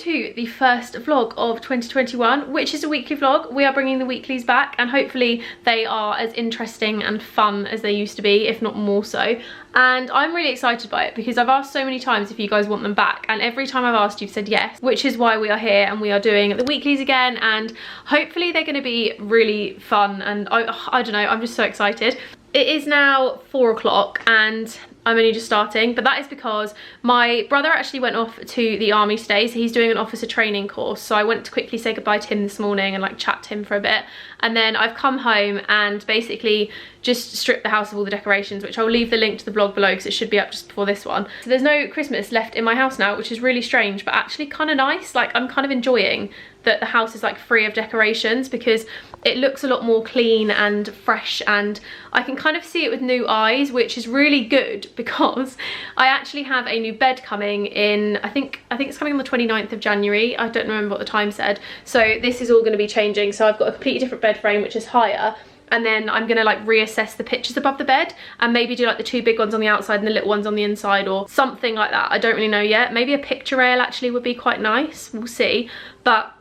to the first vlog of 2021, which is a weekly vlog. We are bringing the weeklies back, and hopefully they are as interesting and fun as they used to be, if not more so. And I'm really excited by it because I've asked so many times if you guys want them back, and every time I've asked you've said yes, which is why we are here and we are doing the weeklies again, and hopefully they're going to be really fun. And I don't know, I'm just so excited. It is now 4 o'clock and I'm only just starting, but that is because my brother actually went off to the army today, so he's doing an officer training course. So I went to quickly say goodbye to him this morning and like chat to him for a bit, and then I've come home and basically just stripped the house of all the decorations, which I'll leave the link to the vlog below because it should be up just before this one. So there's no Christmas left in my house now, which is really strange but actually kind of nice. Like, I'm kind of enjoying that the house is like free of decorations because it looks a lot more clean and fresh, and I can kind of see it with new eyes, which is really good because I actually have a new bed coming in. I think it's coming on the 29th of January. I don't remember what the time said. So this is all going to be changing. So I've got a completely different bed frame which is higher, and then I'm gonna like reassess the pictures above the bed and maybe do like the 2 big ones on the outside and the little ones on the inside or something like that. I don't really know yet. Maybe a picture rail actually would be quite nice. We'll see. But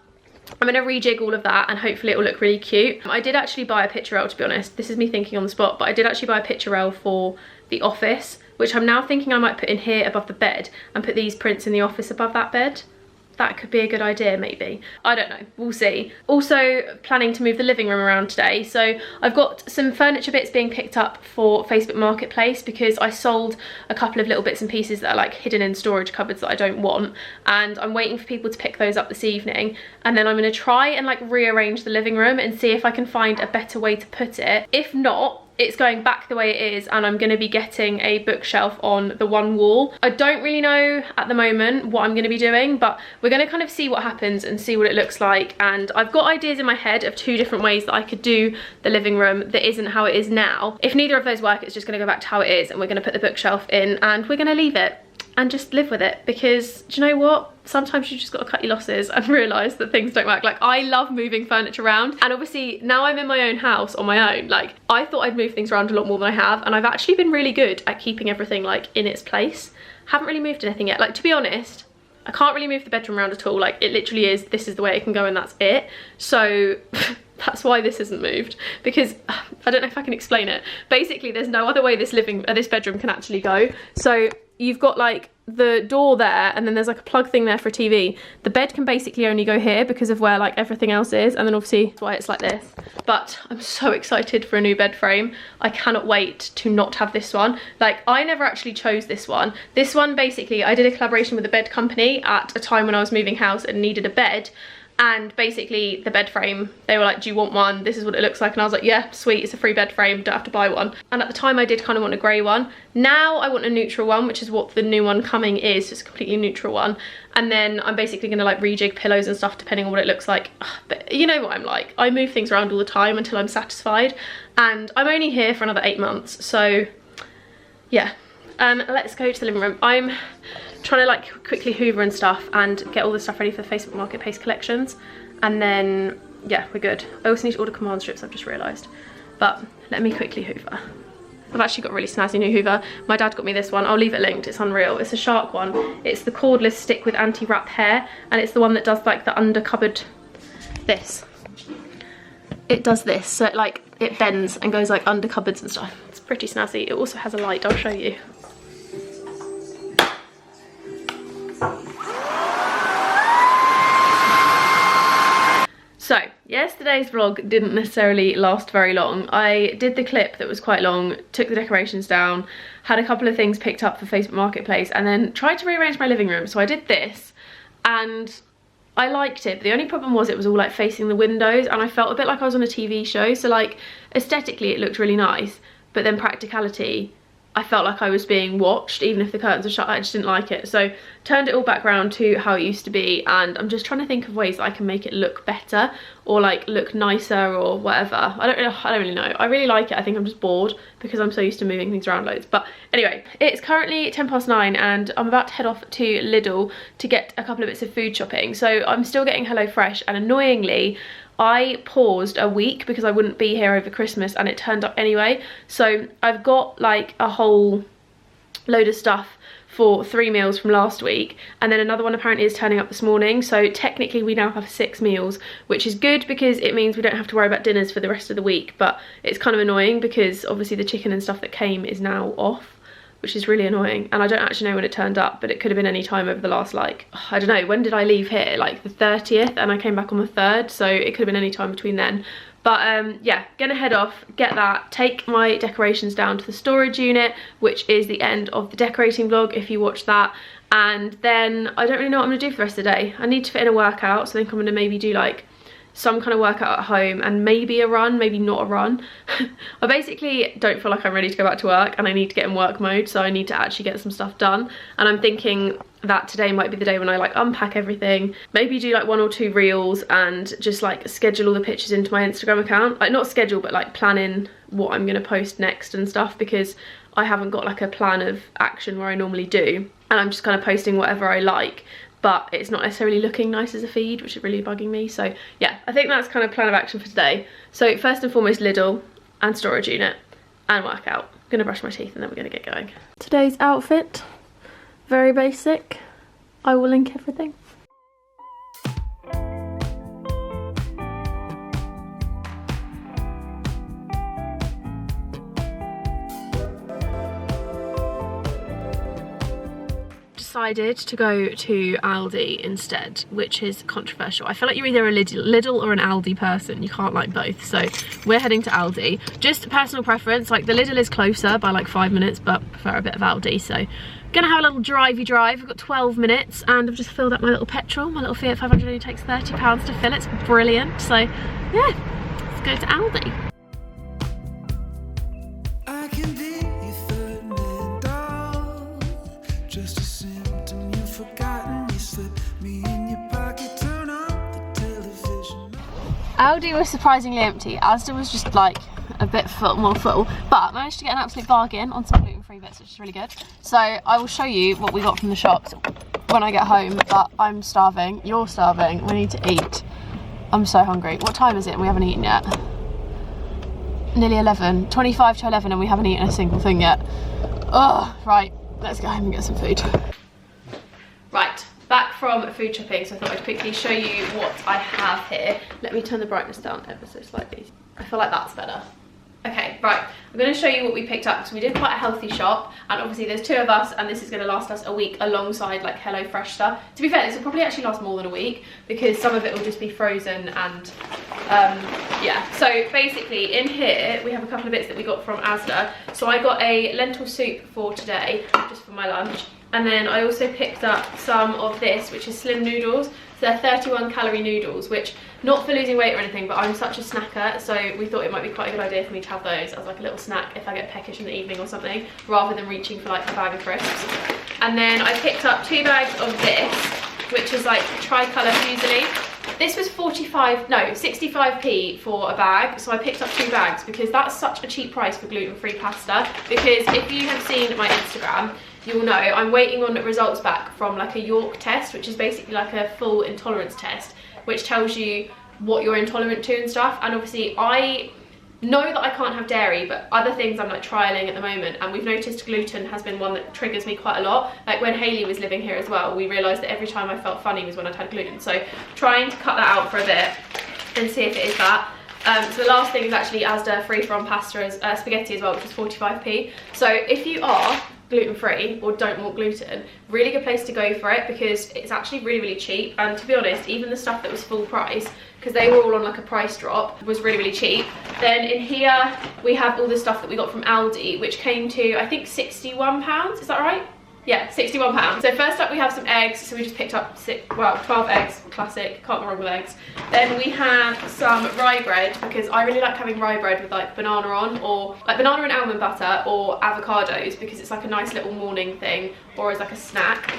I'm gonna rejig all of that and hopefully it will look really cute. I did actually buy a picture rail, to be honest. This is me thinking on the spot, but I did actually buy a picture rail for the office, which I'm now thinking I might put in here above the bed and put these prints in the office above that bed. That could be a good idea, maybe. I don't know, we'll see. Also planning to move the living room around today. So I've got some furniture bits being picked up for Facebook Marketplace because I sold a couple of little bits and pieces that are like hidden in storage cupboards that I don't want. And I'm waiting for people to pick those up this evening. And then I'm gonna try and like rearrange the living room and see if I can find a better way to put it. If not, it's going back the way it is and I'm going to be getting a bookshelf on the one wall. I don't really know at the moment what I'm going to be doing, but we're going to kind of see what happens and see what it looks like. And I've got ideas in my head of 2 different ways that I could do the living room that isn't how it is now. If neither of those work, it's just going to go back to how it is, and we're going to put the bookshelf in and we're going to leave it and just live with it, because do you know what? Sometimes you just got to cut your losses and realise that things don't work. Like, I love moving furniture around, and obviously now I'm in my own house on my own. Like, I thought I'd move things around a lot more than I have, and I've actually been really good at keeping everything like in its place. Haven't really moved anything yet. Like, to be honest, I can't really move the bedroom around at all. Like, it literally is, this is the way it can go and that's it. So that's why this isn't moved, because I don't know if I can explain it. Basically, there's no other way this bedroom can actually go. So you've got like the door there, and then there's like a plug thing there for a TV. The bed can basically only go here because of where like everything else is, and then obviously that's why it's like this. But I'm so excited for a new bed frame. I cannot wait to not have this one. Like, I never actually chose this one. This one, basically, I did a collaboration with a bed company at a time when I was moving house and needed a bed. And basically the bed frame, they were like, do you want one? This is what it looks like. And I was like, yeah, sweet, it's a free bed frame, don't have to buy one. And at the time I did kind of want a grey one. Now I want a neutral one, which is what the new one coming is. So it's a completely neutral one. And then I'm basically gonna like rejig pillows and stuff depending on what it looks like. But you know what I'm like. I move things around all the time until I'm satisfied. And I'm only here for another 8 months. So yeah, let's go to the living room. I'm trying to like quickly hoover and stuff and get all the stuff ready for the Facebook Marketplace collections, and then yeah, we're good. I also need to order command strips, I've just realised, but let me quickly hoover. I've actually got a really snazzy new hoover. My dad got me this one. I'll leave it linked. It's unreal. It's a Shark one. It's the cordless stick with anti-wrap hair, and it's the one that does like the under cupboard. This. It does this, so it like it bends and goes like under cupboards and stuff. It's pretty snazzy. It also has a light. I'll show you. So, yesterday's vlog didn't necessarily last very long. I did the clip that was quite long, took the decorations down, had a couple of things picked up for Facebook Marketplace, and then tried to rearrange my living room. So I did this, and I liked it, but the only problem was it was all like facing the windows, and I felt a bit like I was on a TV show. So like, aesthetically it looked really nice, but then practicality, I felt like I was being watched, even if the curtains were shut. I just didn't like it. So turned it all back around to how it used to be, and I'm just trying to think of ways that I can make it look better or like look nicer or whatever. I don't really know. I really like it. I think I'm just bored because I'm so used to moving things around loads. But anyway, it's currently 9:10 and I'm about to head off to Lidl to get a couple of bits of food shopping. So I'm still getting HelloFresh, and annoyingly I paused a week because I wouldn't be here over Christmas, and it turned up anyway. So I've got like a whole load of stuff for 3 meals from last week, and then another one apparently is turning up this morning. So technically we now have 6 meals, which is good because it means we don't have to worry about dinners for the rest of the week. But it's kind of annoying because obviously the chicken and stuff that came is now off, which is really annoying. And I don't actually know when it turned up, but it could have been any time over the last, like, I don't know, when did I leave here? Like the 30th, and I came back on the 3rd, so it could have been any time between then. But yeah, gonna head off, get that, take my decorations down to the storage unit, which is the end of the decorating vlog if you watch that. And then I don't really know what I'm gonna do for the rest of the day. I need to fit in a workout, so I think I'm gonna maybe do like some kind of workout at home and maybe a run, maybe not a run. I basically don't feel like I'm ready to go back to work, and I need to get in work mode, so I need to actually get some stuff done. And I'm thinking that today might be the day when I like unpack everything, maybe do like 1 or 2 reels and just like schedule all the pictures into my Instagram account. Like not schedule, but like plan in what I'm gonna post next and stuff, because I haven't got like a plan of action where I normally do, and I'm just kind of posting whatever I like, but it's not necessarily looking nice as a feed, which is really bugging me. So yeah, I think that's kind of plan of action for today. So first and foremost, Lidl and storage unit and workout. I'm gonna brush my teeth and then we're gonna get going. Today's outfit, very basic. I will link everything. Decided to go to Aldi instead, which is controversial. I feel like you're either a Lidl or an Aldi person. You can't like both. So we're heading to Aldi. Just personal preference, like the Lidl is closer by like 5 minutes, but I prefer a bit of Aldi. So gonna have a little drivey drive. I've got 12 minutes and I've just filled up my little petrol. My little Fiat 500 only takes £30 to fill. It's brilliant. So yeah, let's go to Aldi. Aldi was surprisingly empty. Asda was just like a bit more full, but managed to get an absolute bargain on some gluten-free bits, which is really good. So I will show you what we got from the shops when I get home, but I'm starving, you're starving, we need to eat. I'm so hungry. What time is it? We haven't eaten yet. Nearly 11, 25 to 11, and we haven't eaten a single thing yet. Oh, right, let's go home and get some food. Right. Back from food shopping, so I thought I'd quickly show you what I have here. Let me turn the brightness down ever so slightly. I feel like that's better. Okay, right, I'm going to show you what we picked up, because we did quite a healthy shop, and obviously there's 2 of us, and this is going to last us a week alongside like HelloFresh stuff. To be fair, this will probably actually last more than a week, because some of it will just be frozen, and yeah. So basically in here we have a couple of bits that we got from Asda. So I got a lentil soup for today, just for my lunch. And then I also picked up some of this, which is slim noodles. So they're 31 calorie noodles, which, not for losing weight or anything, but I'm such a snacker, so we thought it might be quite a good idea for me to have those as like a little snack if I get peckish in the evening or something, rather than reaching for like a bag of crisps. And then I picked up 2 bags of this, which is like tricolour fusilli. This was 65p for a bag, so I picked up 2 bags because that's such a cheap price for gluten-free pasta. Because if you have seen my Instagram, you'll know I'm waiting on results back from like a York test, which is basically like a full intolerance test, which tells you what you're intolerant to and stuff. And obviously I know that I can't have dairy, but other things I'm like trialing at the moment, and we've noticed gluten has been one that triggers me quite a lot. Like when Hayley was living here as well, we realised that every time I felt funny was when I'd had gluten. So trying to cut that out for a bit and see if it is that. So the last thing is actually Asda free from pasta as spaghetti as well, which is 45p. So if you are gluten-free or don't want gluten, really good place to go for it, because it's actually really cheap. And to be honest, even the stuff that was full price, because they were all on like a price drop, was really cheap. Then in here we have all the stuff that we got from Aldi, which came to I think £61, is that right? Yeah, £61. So first up we have some eggs. So we just picked up 12 eggs, classic, can't go wrong with eggs. Then we have some rye bread, because I really like having rye bread with like banana on, or like banana and almond butter, or avocados, because it's like a nice little morning thing, or as like a snack.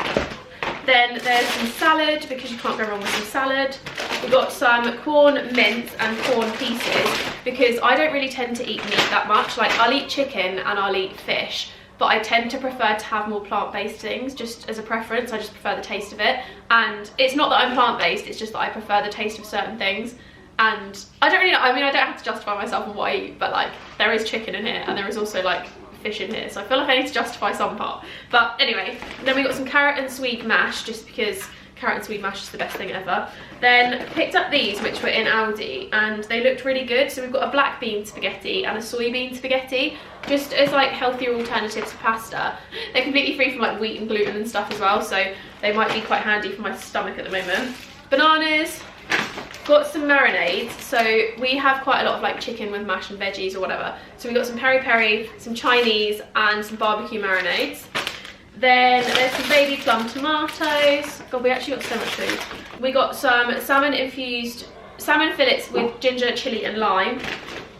Then there's some salad, because you can't go wrong with some salad. We've got some corn mince and corn pieces, because I don't really tend to eat meat that much. Like I'll eat chicken and I'll eat fish, but I tend to prefer to have more plant-based things, just as a preference. I just prefer the taste of it. And it's not that I'm plant-based, it's just that I prefer the taste of certain things. And I don't really know, I mean, I don't have to justify myself on what I eat, but like there is chicken in here, and there is also like fish in here, so I feel like I need to justify some part. But anyway, then we got some carrot and swede mash, just because carrot and swede mash is the best thing ever. Then picked up these, which were in Aldi, and they looked really good. So we've got a black bean spaghetti and a soybean spaghetti, just as like healthier alternatives to pasta. They're completely free from like wheat and gluten and stuff as well, so they might be quite handy for my stomach at the moment. Bananas. Got some marinades. So we have quite a lot of like chicken with mash and veggies or whatever. So we got some peri-peri, some Chinese, and some barbecue marinades. Then there's some baby plum tomatoes. God, we actually got so much food. We got some salmon fillets with ginger, chilli and lime.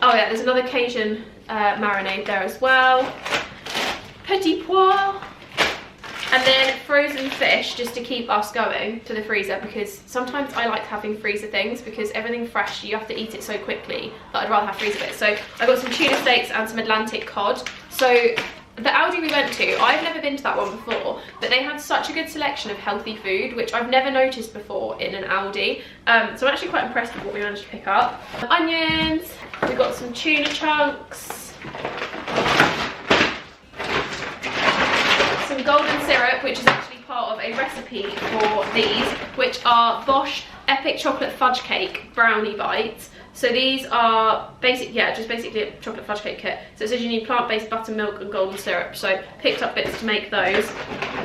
Oh yeah, there's another Cajun marinade there as well. Petit pois. And then frozen fish, just to keep us going to the freezer, because sometimes I like having freezer things, because everything fresh, you have to eat it so quickly that I'd rather have freezer bits. So I got some tuna steaks and some Atlantic cod. So the Aldi we went to, I've never been to that one before, but they had such a good selection of healthy food, which I've never noticed before in an Aldi. So I'm actually quite impressed with what we managed to pick up. Onions, we got some tuna chunks, some golden syrup, which is actually part of a recipe for these, which are Bosch Epic Chocolate Fudge Cake Brownie Bites. So these are basically a chocolate fudge cake kit. So it says you need plant-based buttermilk and golden syrup. So picked up bits to make those.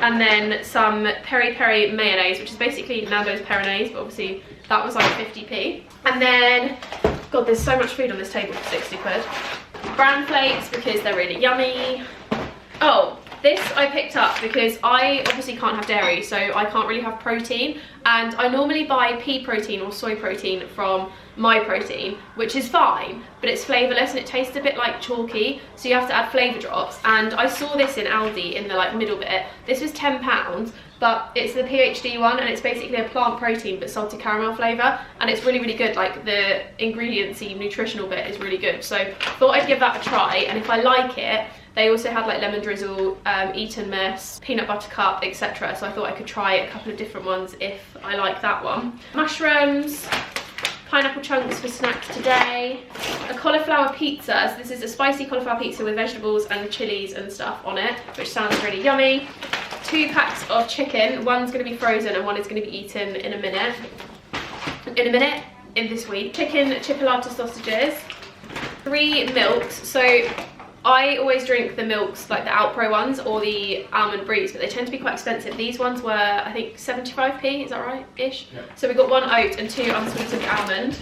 And then some peri-peri mayonnaise, which is basically Nando's Peronaise, but obviously that was like 50p. And then, God, there's so much food on this table for 60 quid. Bran flakes, because they're really yummy. Oh, this I picked up because I obviously can't have dairy, so I can't really have protein. And I normally buy pea protein or soy protein from My Protein, which is fine, but it's flavourless and it tastes a bit like chalky, so you have to add flavour drops. And I saw this in Aldi in the like middle bit. This was £10, but it's the PhD one, and it's basically a plant protein but salted caramel flavour, and it's really, really good. Like the ingredients-y nutritional bit is really good, so thought I'd give that a try. And if I like it, they also had like lemon drizzle, Eton mess, peanut butter cup, etc. So I thought I could try a couple of different ones if I like that one. Mushrooms, pineapple chunks for snacks today, a cauliflower pizza. So this is a spicy cauliflower pizza with vegetables and chilies and stuff on it, which sounds really yummy. 2 packs of chicken. One's going to be frozen and one is going to be eaten in a minute. In this week. Chicken chipolata sausages. 3 milks. So I always drink the milks, like the Alpro ones or the almond breeze, but they tend to be quite expensive. These ones were, I think, 75p, is that right-ish? Yeah. So we got 1 oat and 2 unsweetened almond.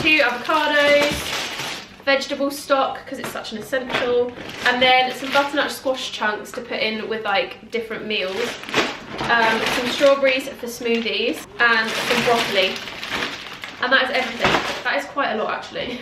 2 avocados, vegetable stock, because it's such an essential, and then some butternut squash chunks to put in with like different meals. Some strawberries for smoothies, and some broccoli. And that is everything. That is quite a lot actually.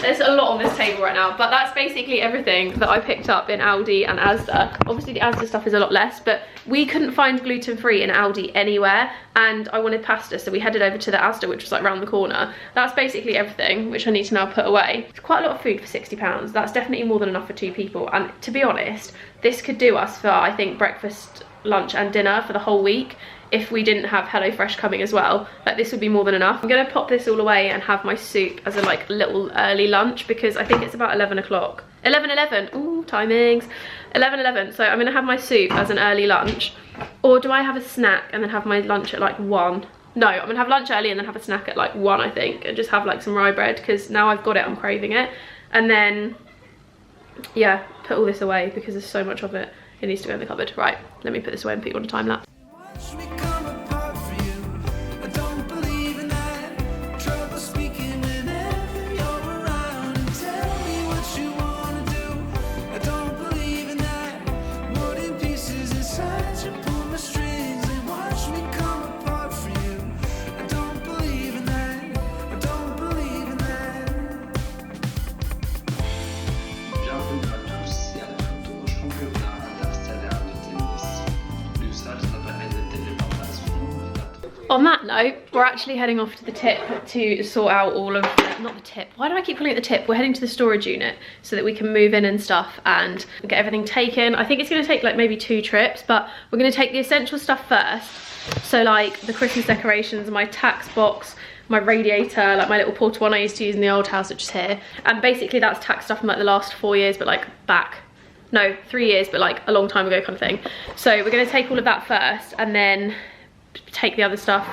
There's a lot on this table right now, but that's basically everything that I picked up in Aldi and Asda. Obviously the Asda stuff is a lot less, but we couldn't find gluten-free in Aldi anywhere, and I wanted pasta, so we headed over to the Asda, which was like round the corner. That's basically everything, which I need to now put away. It's quite a lot of food for £60. That's definitely more than enough for 2 people, and to be honest, this could do us for, I think, breakfast, lunch and dinner for the whole week. If we didn't have HelloFresh coming as well, like this would be more than enough. I'm gonna pop this all away and have my soup as a like little early lunch, because I think it's about 11 o'clock. 11:11, ooh, timings. 11:11, so I'm gonna have my soup as an early lunch. Or do I have a snack and then have my lunch at like 1? No, I'm gonna have lunch early and then have a snack at like 1, I think, and just have like some rye bread, because now I've got it, I'm craving it. And then, yeah, put all this away because there's so much of it. It needs to go in the cupboard. Right, let me put this away and put you on a time lapse. On that note, we're actually heading off to the tip to sort out all of, not the tip, why do I keep calling it the tip? We're heading to the storage unit so that we can move in and stuff and get everything taken. I think it's going to take like maybe 2 trips, but we're going to take the essential stuff first. So like the Christmas decorations, my tax box, my radiator, like my little portable one I used to use in the old house, which is here. And basically that's tax stuff from like the last 4 years, but like back. No, 3 years, but like a long time ago kind of thing. So we're gonna take all of that first and then take the other stuff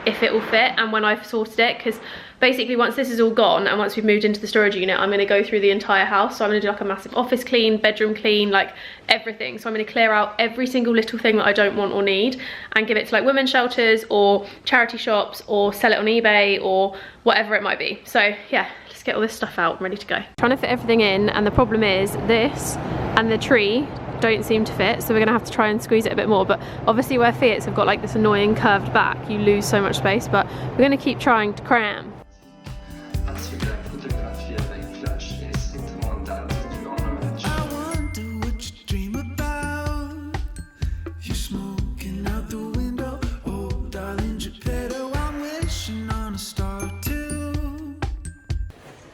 if it will fit and when I've sorted it, because basically once this is all gone and once we've moved into the storage unit, I'm gonna go through the entire house. So I'm gonna do like a massive office clean, bedroom clean, like everything. So I'm gonna clear out every single little thing that I don't want or need and give it to like women's shelters or charity shops or sell it on eBay or whatever it might be. So yeah, let's get all this stuff out. I'm ready to go. Trying to fit everything in, and the problem is this and the tree don't seem to fit, so we're gonna have to try and squeeze it a bit more. But obviously where Fiat's have got like this annoying curved back, you lose so much space, but we're gonna keep trying to cram.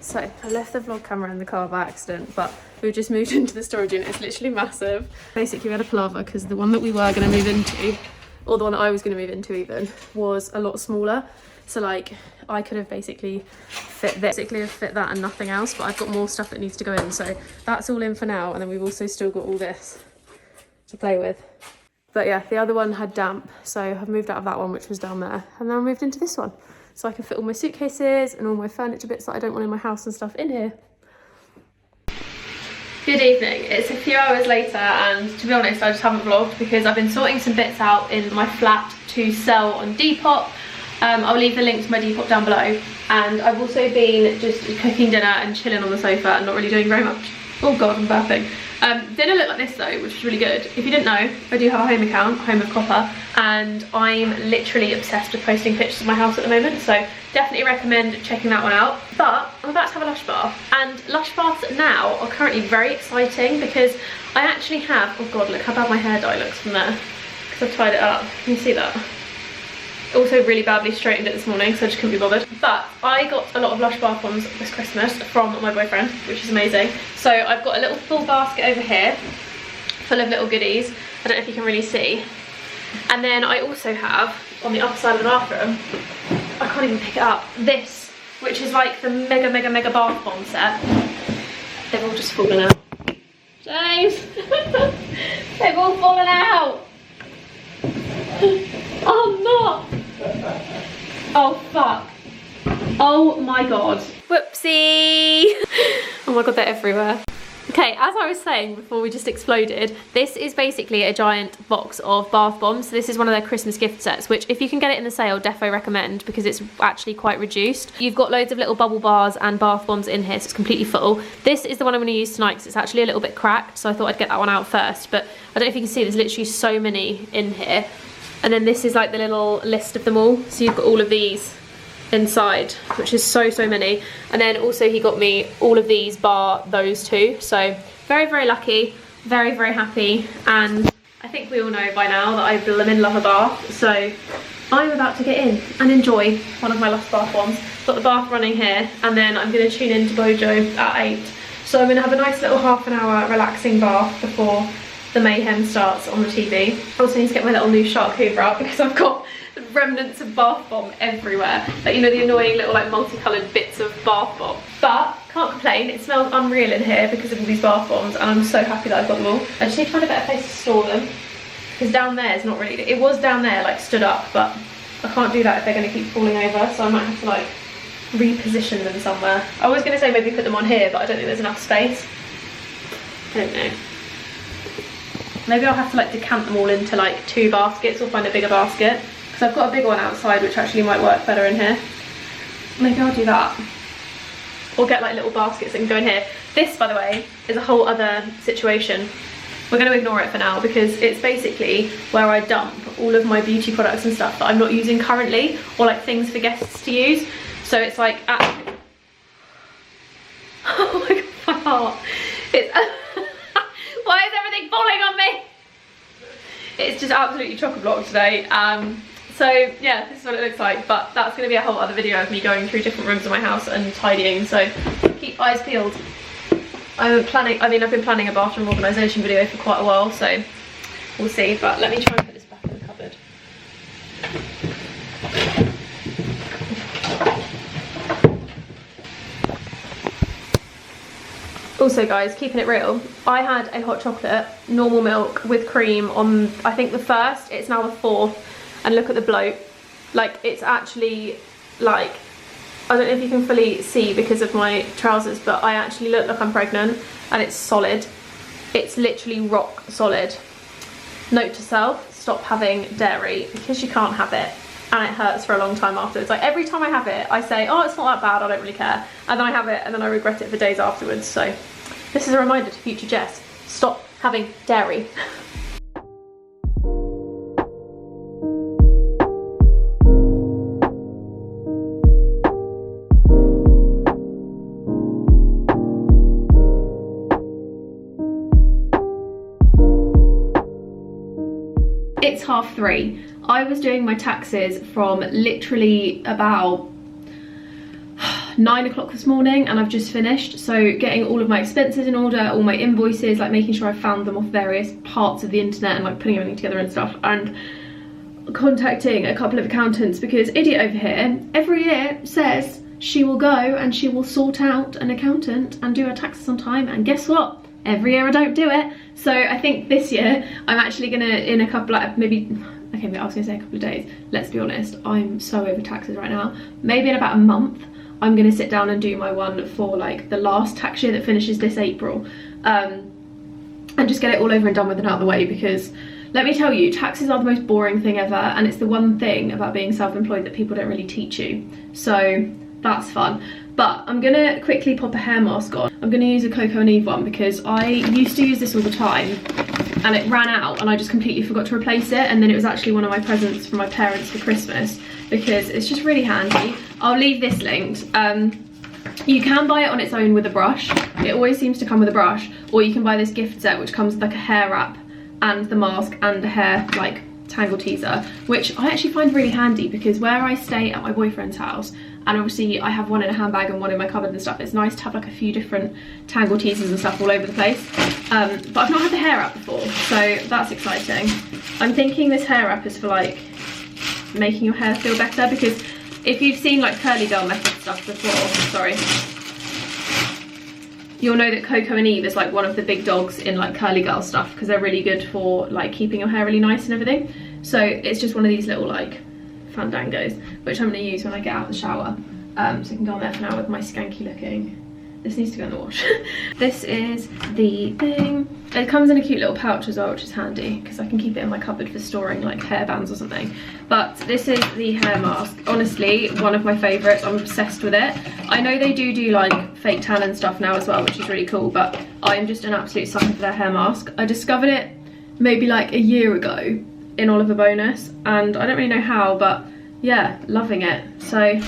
So I left the vlog camera in the car by accident, but we've just moved into the storage unit. It's literally massive. Basically we had a palaver because the one that we were going to move into, or the one that I was going to move into even, was a lot smaller. So like I could have basically fit this, basically have fit that and nothing else, but I've got more stuff that needs to go in. So that's all in for now, and then we've also still got all this to play with. But yeah, the other one had damp, so I've moved out of that one, which was down there, and then I moved into this one. So I can fit all my suitcases and all my furniture bits that I don't want in my house and stuff in here. Good evening, it's a few hours later, and to be honest I just haven't vlogged because I've been sorting some bits out in my flat to sell on Depop. I'll leave the link to my Depop down below, and I've also been just cooking dinner and chilling on the sofa and not really doing very much. Oh god, I'm burping. Dinner looked like this though, which was really good. If you didn't know, I do have a home account, Home of Copper, and I'm literally obsessed with posting pictures of my house at the moment, so definitely recommend checking that one out. But I'm about to have a lush bath, and lush baths now are currently very exciting because I actually have, oh god, look how bad my hair dye looks from there, because I've tied it up. Can you see that? Also really badly straightened it this morning, so I just couldn't be bothered. But I got a lot of lush bath bombs this Christmas from my boyfriend, which is amazing. So I've got a little full basket over here full of little goodies. I don't know if you can really see. And then I also have on the other side of the bathroom, I can't even pick it up, this, which is like the mega bath bomb set. They've all just fallen out. James! They've all fallen out! Oh no! Oh fuck. Oh my god. Whoopsie! Oh my god, they're everywhere. Okay, as I was saying before we just exploded, this is basically a giant box of bath bombs. So this is one of their Christmas gift sets, which if you can get it in the sale, defo recommend because it's actually quite reduced. You've got loads of little bubble bars and bath bombs in here, so it's completely full. This is the one I'm going to use tonight because it's actually a little bit cracked, so I thought I'd get that one out first. But I don't know if you can see, there's literally so many in here. And then this is like the little list of them all. So you've got all of these inside, which is so many. And then also he got me all of these bar those two. So very lucky, very happy. And I think we all know by now that I blooming love a bath. So I'm about to get in and enjoy one of my last bath bombs. Got the bath running here, and then I'm going to tune into Bojo at 8. So I'm going to have a nice little half an hour relaxing bath before the mayhem starts on the TV. I also need to get my little new shark hoover out because I've got remnants of bath bomb everywhere. Like, you know, the annoying little like multicoloured bits of bath bomb. But can't complain, it smells unreal in here because of all these bath bombs, and I'm so happy that I've got them all. I just need to find a better place to store them because down there is not really, it was down there like stood up, but I can't do that if they're going to keep falling over, so I might have to like reposition them somewhere. I was going to say maybe put them on here, but I don't think there's enough space. I don't know. Maybe I'll have to like decant them all into like 2 baskets or find a bigger basket. Because I've got a bigger one outside which actually might work better in here. Maybe I'll do that. Or get like little baskets that can go in here. This, by the way, is a whole other situation. We're going to ignore it for now because it's basically where I dump all of my beauty products and stuff that I'm not using currently, or like things for guests to use. So it's like at... Oh my god, my heart. It's... Why is everything falling on me? It's just absolutely chock-a-block today. So yeah, this is what it looks like, but that's going to be a whole other video of me going through different rooms of my house and tidying, so keep eyes peeled. I've been planning a bathroom organisation video for quite a while, so we'll see, but let me try and put this back in the cupboard. Also guys, keeping it real, I had a hot chocolate, normal milk with cream on, I think the 1st, it's now the 4th, and look at the bloat. Like, it's actually, like, I don't know if you can fully see because of my trousers, but I actually look like I'm pregnant, and it's solid. It's literally rock solid. Note to self, stop having dairy because you can't have it. And it hurts for a long time afterwards. Like, every time I have it, I say, oh, it's not that bad, I don't really care. And then I have it, and then I regret it for days afterwards. So this is a reminder to future Jess, stop having dairy. It's 3:30. I was doing my taxes from literally about 9 o'clock this morning, and I've just finished. So getting all of my expenses in order, all my invoices, like making sure I found them off various parts of the internet and like putting everything together and stuff, and contacting a couple of accountants because idiot over here every year says she will go and she will sort out an accountant and do her taxes on time, and guess what? Every year I don't do it. So I think this year I'm actually gonna, in a couple, like maybe, okay, I was gonna say a couple of days, let's be honest, I'm so over taxes right now. Maybe in about a month I'm gonna sit down and do my one for like the last tax year that finishes this April, and just get it all over and done with and out of the way, because let me tell you, taxes are the most boring thing ever, and it's the one thing about being self-employed that people don't really teach you. So that's fun. But I'm gonna quickly pop a hair mask on. I'm gonna use a Coco and Eve one because I used to use this all the time and it ran out and I just completely forgot to replace it, and then it was actually one of my presents from my parents for Christmas because it's just really handy. I'll leave this linked. You can buy it on its own with a brush. It always seems to come with a brush, or you can buy this gift set which comes with like a hair wrap and the mask and a hair like tangle teaser, which I actually find really handy because where I stay at my boyfriend's house, and obviously I have one in a handbag and one in my cupboard and stuff, it's nice to have like a few different tangle teasers and stuff all over the place. But I've not had the hair wrap before, so that's exciting. I'm thinking this hair wrap is for like making your hair feel better, because if you've seen like curly girl method stuff before, sorry, you'll know that Coco and Eve is like one of the big dogs in like curly girl stuff because they're really good for like keeping your hair really nice and everything. So it's just one of these little like fandangos which I'm going to use when I get out of the shower, so I can go on there for now with my skanky looking. This needs to go in the wash. This is the thing. It comes in a cute little pouch as well, which is handy because I can keep it in my cupboard for storing like hairbands or something. But this is the hair mask. Honestly, one of my favourites. I'm obsessed with it. I know they do like fake tan and stuff now as well, which is really cool, but I'm just an absolute sucker for their hair mask. I discovered it maybe like a year ago in Oliver Bonus, and I don't really know how, but yeah, loving it. So I'm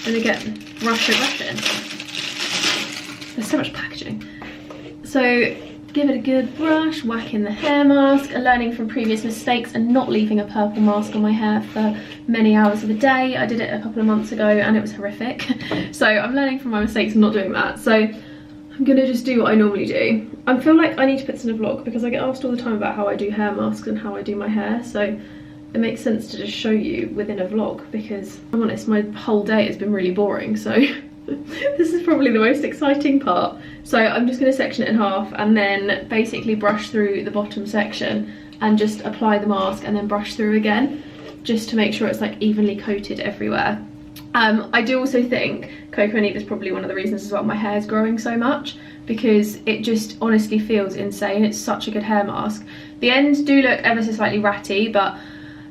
gonna get brushing. There's so much packaging. So give it a good brush, whack in the hair mask, learning from previous mistakes and not leaving a purple mask on my hair for many hours of the day. I did it a couple of months ago and it was horrific. So I'm learning from my mistakes and not doing that. So I'm gonna just do what I normally do. I feel like I need to put this in a vlog because I get asked all the time about how I do hair masks and how I do my hair. So it makes sense to just show you within a vlog because I'm honest, my whole day has been really boring. So this is probably the most exciting part. So I'm just going to section it in half and then basically brush through the bottom section and just apply the mask and then brush through again just to make sure it's like evenly coated everywhere. I do also think Coco and Eve is probably one of the reasons as well my hair is growing so much, because it just honestly feels insane. It's such a good hair mask. The ends do look ever so slightly ratty, but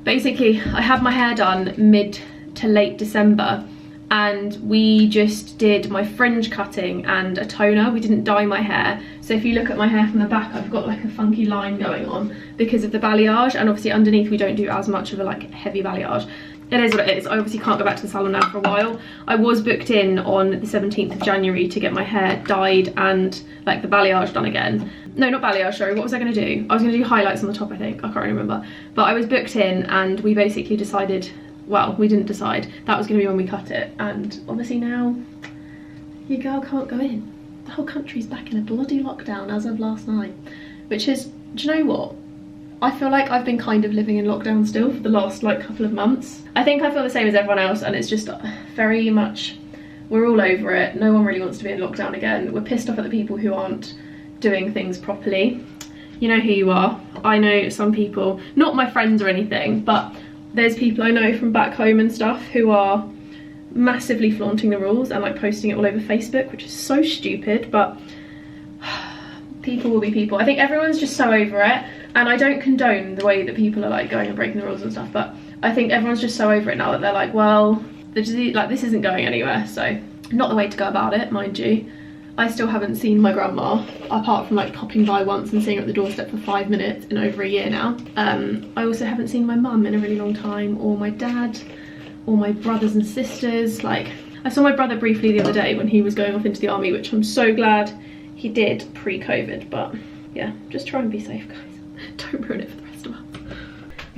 basically I had my hair done mid to late December and we just did my fringe cutting and a toner. We didn't dye my hair, so if you look at my hair from the back I've got like a funky line going on because of the balayage, and obviously underneath we don't do as much of a like heavy balayage. It is what it is. I obviously can't go back to the salon now for a while. I was booked in on the 17th of January to get my hair dyed and like the balayage done again. No, not balayage, sorry, what was I going to do? I was going to do highlights on the top, I think. I can't really remember. But I was booked in and we basically decided, well, we didn't decide. That was going to be when we cut it. And obviously now, your girl can't go in. The whole country's back in a bloody lockdown as of last night. Which is, do you know what? I feel like I've been kind of living in lockdown still for the last like couple of months. I think I feel the same as everyone else, and it's just very much we're all over it. No one really wants to be in lockdown again. We're pissed off at the people who aren't doing things properly. You know who you are. I know some people, not my friends or anything, but there's people I know from back home and stuff who are massively flaunting the rules and like posting it all over Facebook, which is so stupid, but people will be people. I think everyone's just so over it, and I don't condone the way that people are like going and breaking the rules and stuff, but I think everyone's just so over it now that they're like, well, this isn't going anywhere. So not the way to go about it, mind you. I still haven't seen my grandma, apart from like popping by once and seeing her at the doorstep for 5 minutes in over a year now. I also haven't seen my mum in a really long time, or my dad, or my brothers and sisters. Like, I saw my brother briefly the other day when he was going off into the army, which I'm so glad he did pre-COVID, but yeah, just try and be safe, guys. Don't ruin it for the rest of us.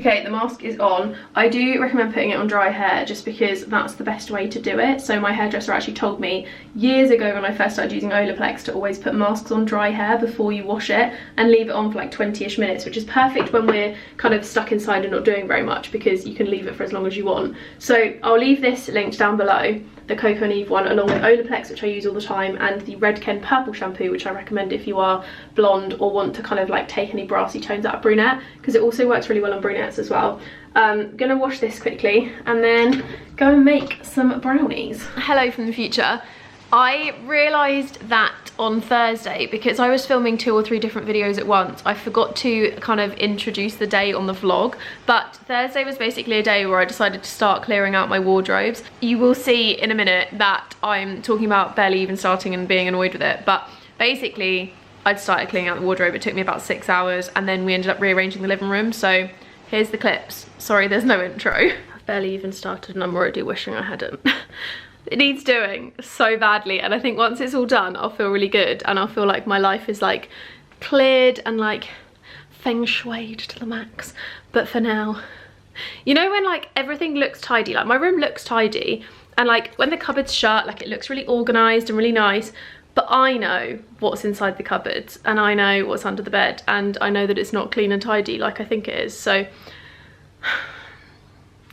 Okay, the mask is on. I do recommend putting it on dry hair just because that's the best way to do it. So my hairdresser actually told me years ago when I first started using Olaplex to always put masks on dry hair before you wash it and leave it on for like 20-ish minutes, which is perfect when we're kind of stuck inside and not doing very much, because you can leave it for as long as you want. So I'll leave this linked down below, the Coco and Eve one, along with Olaplex, which I use all the time, and the Red Ken purple shampoo, which I recommend if you are blonde or want to kind of like take any brassy tones out of brunette, because it also works really well on brunettes as well. Gonna wash this quickly and then go and make some brownies. Hello from the future. I realised that on Thursday, because I was filming 2 or 3 different videos at once, I forgot to kind of introduce the day on the vlog, but Thursday was basically a day where I decided to start clearing out my wardrobes. You will see in a minute that I'm talking about barely even starting and being annoyed with it, but basically I'd started cleaning out the wardrobe. It took me about 6 hours, and then we ended up rearranging the living room. So here's the clips. Sorry, there's no intro. I've barely even started and I'm already wishing I hadn't. It needs doing so badly, and I think once it's all done I'll feel really good, and I'll feel like my life is like cleared and like feng shuied to the max. But for now, you know when like everything looks tidy, like my room looks tidy, and like when the cupboard's shut, like it looks really organised and really nice, but I know what's inside the cupboards and I know what's under the bed, and I know that it's not clean and tidy like I think it is. So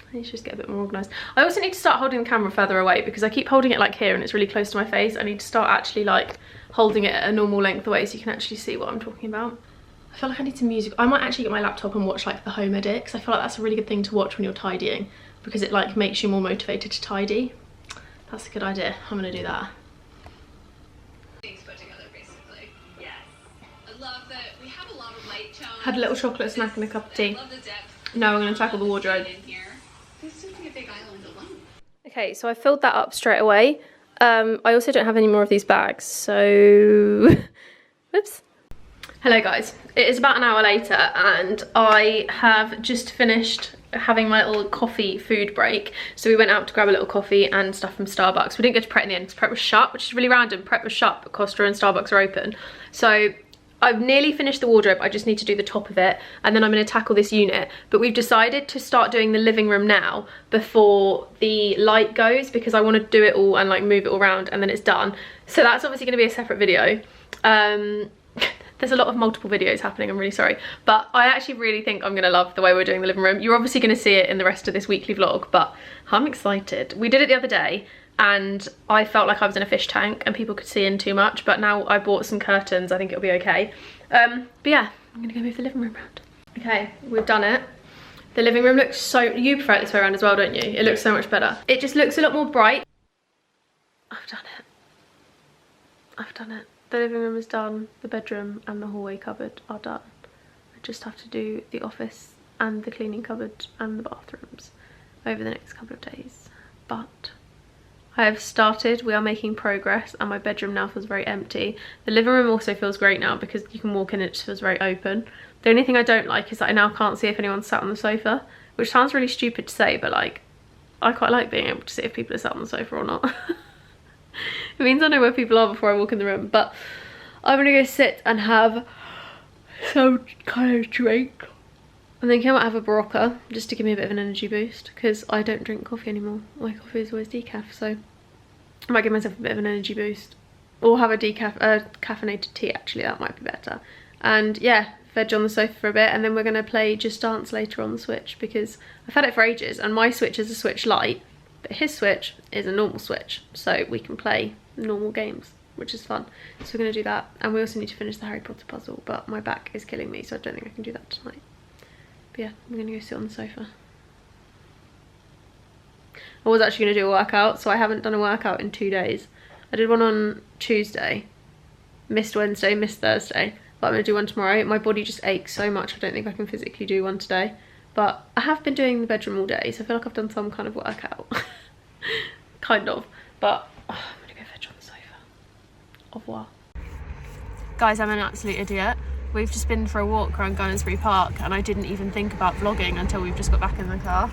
I need to just get a bit more organised. I also need to start holding the camera further away, because I keep holding it like here and it's really close to my face. I need to start actually like holding it at a normal length away so you can actually see what I'm talking about. I feel like I need some music. I might actually get my laptop and watch like the home edit, because I feel like that's a really good thing to watch when you're tidying, because it like makes you more motivated to tidy. That's a good idea. I'm gonna do that. Things put together, basically. Yes. I love that we have a lot of light tones. Had a little chocolate snack and a cup of tea. I love the depth. Now we're gonna tackle the wardrobe. In here. This seems like a big island alone. Okay, so I filled that up straight away. I also don't have any more of these bags, so whoops. Hello guys, it is about an hour later and I have just finished having my little coffee food break. So we went out to grab a little coffee and stuff from Starbucks. We didn't go to Pret in the end because Pret was shut, which is really random. Pret was shut, but Costa and Starbucks are open. So I've nearly finished the wardrobe. I just need to do the top of it, and then I'm going to tackle this unit. But we've decided to start doing the living room now before the light goes, because I want to do it all and like move it all around and then it's done. So that's obviously going to be a separate video. There's a lot of multiple videos happening, I'm really sorry, but I actually really think I'm gonna love the way we're doing the living room. You're obviously gonna see it in the rest of this weekly vlog, but I'm excited. We did it the other day and I felt like I was in a fish tank and people could see in too much, but now I bought some curtains, I think it'll be okay. But yeah, I'm gonna go move the living room around. Okay, we've done it. The living room looks so, you prefer it this way around as well, don't you? It looks so much better. It just looks a lot more bright. I've done it. I've done it. The living room is done, the bedroom and the hallway cupboard are done. I just have to do the office and the cleaning cupboard and the bathrooms over the next couple of days. But I have started, we are making progress, and my bedroom now feels very empty. The living room also feels great now because you can walk in and it just feels very open. The only thing I don't like is that I now can't see if anyone's sat on the sofa, which sounds really stupid to say, but like, I quite like being able to see if people are sat on the sofa or not. It means I know where people are before I walk in the room. But I'm gonna go sit and have some kind of drink. And then I might have a Barocca just to give me a bit of an energy boost, because I don't drink coffee anymore. My coffee is always decaf, so I might give myself a bit of an energy boost. Or have a caffeinated tea, actually, that might be better. And yeah, veg on the sofa for a bit, and then we're gonna play Just Dance later on the Switch, because I've had it for ages and my Switch is a Switch Lite, But his Switch is a normal Switch, so we can play normal games, which is fun. So we're going to do that. And we also need to finish the Harry Potter puzzle, but my back is killing me, so I don't think I can do that tonight. But yeah, I'm going to go sit on the sofa. I was actually going to do a workout, so I haven't done a workout in 2 days. I did one on Tuesday, missed Wednesday, missed Thursday, but I'm going to do one tomorrow. My body just aches so much, I don't think I can physically do one today. But I have been doing the bedroom all day, so I feel like I've done some kind of workout. Kind of. But I'm going to go veg on the sofa. Au revoir. Guys, I'm an absolute idiot. We've just been for a walk around Gunnersbury Park, and I didn't even think about vlogging until we've just got back in the car.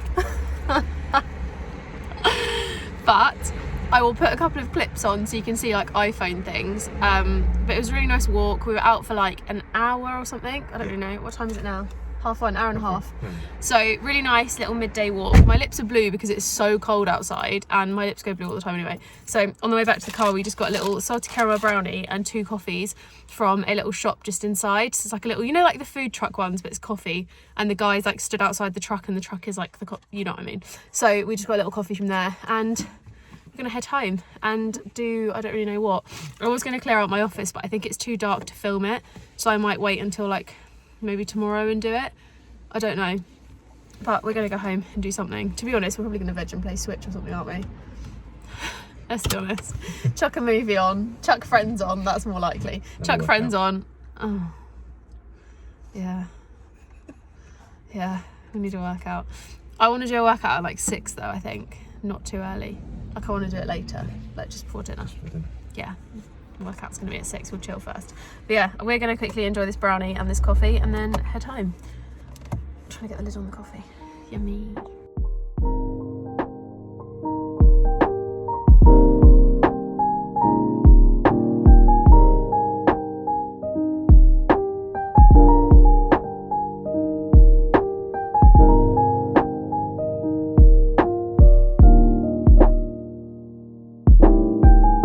But I will put a couple of clips on so you can see like iPhone things. But it was a really nice walk. We were out for like an hour or something. I don't really know. What time is it now? Half one, hour and a half. So really nice little midday walk. My lips are blue because it's so cold outside, and my lips go blue all the time anyway. So on the way back to the car, we just got a little salty caramel brownie and 2 coffees from a little shop just inside. So it's like a little, you know, like the food truck ones, but it's coffee. And the guys like stood outside the truck, and the truck is like the, you know what I mean. So we just got a little coffee from there, and we're gonna head home and do, I don't really know what. I was gonna clear out my office, but I think it's too dark to film it. So I might wait until like maybe tomorrow and do it. I don't know, but we're gonna go home and do something. To be honest, we're probably gonna veg and play Switch or something, aren't we? Let's be honest. Chuck a movie on, chuck Friends on, that's more likely. Chuck Friends on. Oh yeah, we need to work out. I want to do a workout at like 6 though, I think, not too early. Like I want to do it later, like just before dinner. Yeah, the workout's gonna be at 6, we'll chill first. But yeah, we're gonna quickly enjoy this brownie and this coffee and then head home. I'm trying to get the lid on the coffee. Yummy.